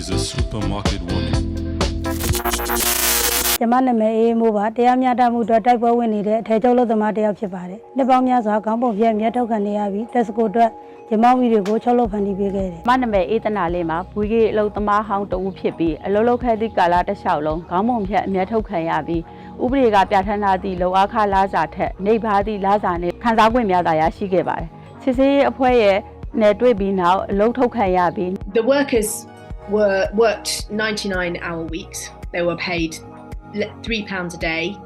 is a supermarket woman. ကျမနာမည်အေးမိုးပါတရားမျှတမှုအတွက်တိုက်ပွဲဝင်နေတဲ့အထက်ချုပ်လို့သမားတယောက်ဖြစ်ပါတယ်။နှစ်ပေါင်းများစွာခေါင်းပုံပြည့်မြတ်ထုတ်ခံနေရပြီးတက်စကိုအတွက်ဂျမောက်ဗီဒီယိုကိုချုပ်လုပ်ဖန်တီးပေးခဲ့တယ်။မနာမည်အေးတနာလေးမှာဘူကြီးအလုသမားဟောင်းတဦးဖြစ်ပြီးအလုလုခဲသည့်ကာလတစ်လျှောက်လုံးခေါင်းပုံပြည့်အမြတ်ထုတ်ခံရပြီးဥပဒေကပြဋ္ဌာန်းထားသည့်လုံအားခလာစာထက်နေပါသည့်လာစာနဲ့ခံစား권များသာရရှိခဲ့ပါတယ်။စစ်စေးအဖွဲ့ရဲ့နယ်တွေ့ပြီးနောက်အလုထုတ်ခံရပြီး The workers worked 99-hour weeks. They were paid £3 a day,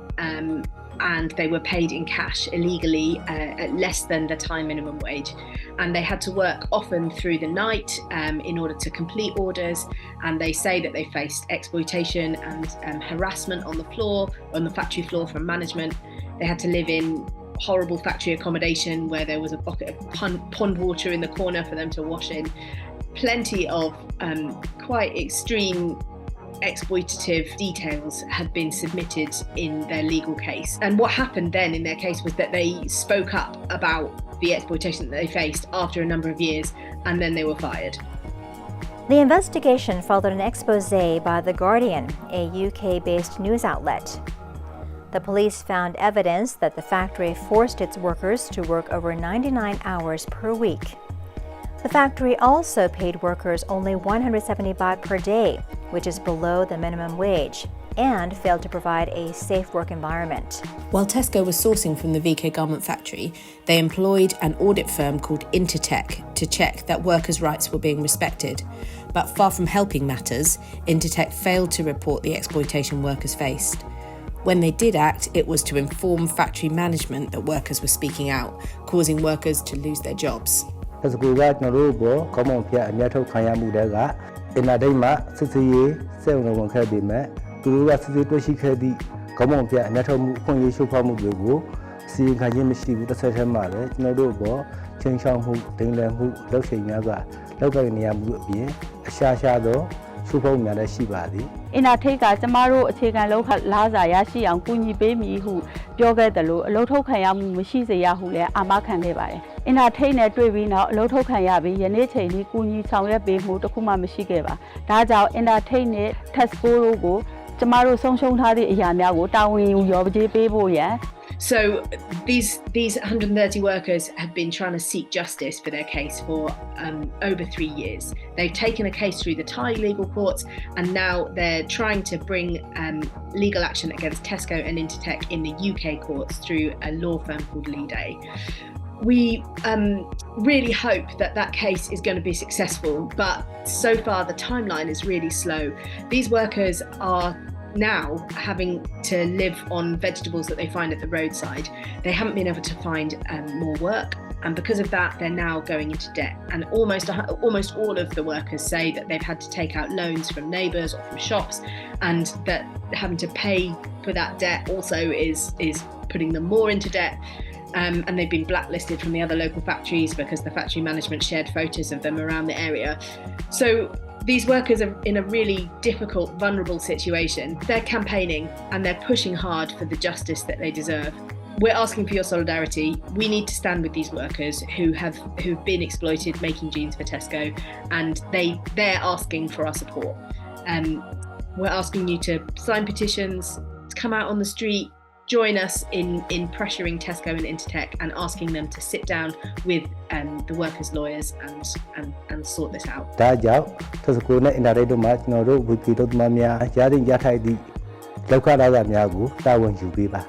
and they were paid in cash illegally at less than the time minimum wage. And they had to work often through the night in order to complete orders. And they say that they faced exploitation and harassment on the floor, on the factory floor from management. They had to live in horrible factory accommodation where there was a bucket of pond water in the corner for them to wash in. Plenty of quite extreme exploitative details have been submitted in their legal case. And what happened then in their case was that they spoke up about the exploitation that they faced after a number of years, and then they were fired. The investigation followed an expose by The Guardian, a UK-based news outlet. The police found evidence that the factory forced its workers to work over 99 hours per week. The factory also paid workers only £170 per day, which is below the minimum wage, and failed to provide a safe work environment. While Tesco was sourcing from the VK garment factory, they employed an audit firm called Intertech to check that workers' rights were being respected. But far from helping matters, Intertech failed to report the exploitation workers faced. When they did act, it was to inform factory management that workers were speaking out, causing workers to lose their jobs. တက်စကူကကျွန်တော်တို့ဘောခေါင်းပုံပြအများထုတ်ခံရမှုတွေက အင်တာဒိတ်မှာစစ်စီရေးစေုံဝင်ခဲ့ပြီးမဲ့သူတို့ကစစ်စီတွေ့ရှိခဲ့သည့်ခေါင်းပုံပြအများထုတ်မှုအခွင့်အရေးချိုးဖောက်မှုတွေကိုစီရင်ခံခြင်းမရှိဘူးတစ်ဆက်တည်းမှာလည်းကျွန်တော်တို့ဘောချင်းချောင်းမှုဒိန်လည်မှုလောက်ချိန်များစွာလောက်ကိုင်နေရမှုအပြင်အရှာရှာသောချိုးဖောက်များလည်းရှိပါသည်အင်တာထိတ်ကကျမတို့အခြေခံလောက်လာစာရရှိအောင်ကူညီပေးမည်ဟုပြောခဲ့တယ်လို့အလုပ်ထုတ်ခံရမှုမရှိစေရဟုလည်းအာမခံခဲ့ပါတယ်။အင်တာထိတ်နဲ့တွေ့ပြီးနောက်အလုပ်ထုတ်ခံရပြီးယနေ့ချိန်ထိကူညီဆောင်ရွက်ပေးမှုတစ်ခုမှမရှိခဲ့ပါ။ဒါကြောင့်အင်တာထိတ်နဲ့ Tesco တို့ကိုကျမတို့ဆုံးရှုံးထားသည့်အရာများကိုတာဝန်ယူရောပကြေးပေးဖို့ရန် So these 130 workers have been trying to seek justice for their case for over 3 years. They've taken a case through the Thai legal courts, and now they're trying to bring legal action against Tesco and Intertech in the UK courts through a law firm called Leday. We really hope that that case is going to be successful, but so far the timeline is really slow. These workers are now having to live on vegetables that they find at the roadside. They haven't been able to find more work, and because of that they're now going into debt, and almost all of the workers say that they've had to take out loans from neighbours or from shops, and that having to pay for that debt also is putting them more into debt. And they've been blacklisted from the other local factories because the factory management shared photos of them around the area. So these workers are in a really difficult, vulnerable situation. They're campaigning and they're pushing hard for the justice that they deserve. We're asking for your solidarity. We need to stand with these workers who've been exploited making jeans for Tesco, and they're asking for our support. We're asking you to sign petitions, to come out on the street, join us in pressuring Tesco and Intertech and asking them to sit down with the workers' lawyers and sort this out. ဒါကြောင့်တက်စကူနဲ့အင်တာနက်တို့မှာကျွန်တော်တို့ဝီကီတို့မှများရတဲ့ရထိုက်သည့်လောက်ခလာတာများကိုတာဝန်ယူပေးပါ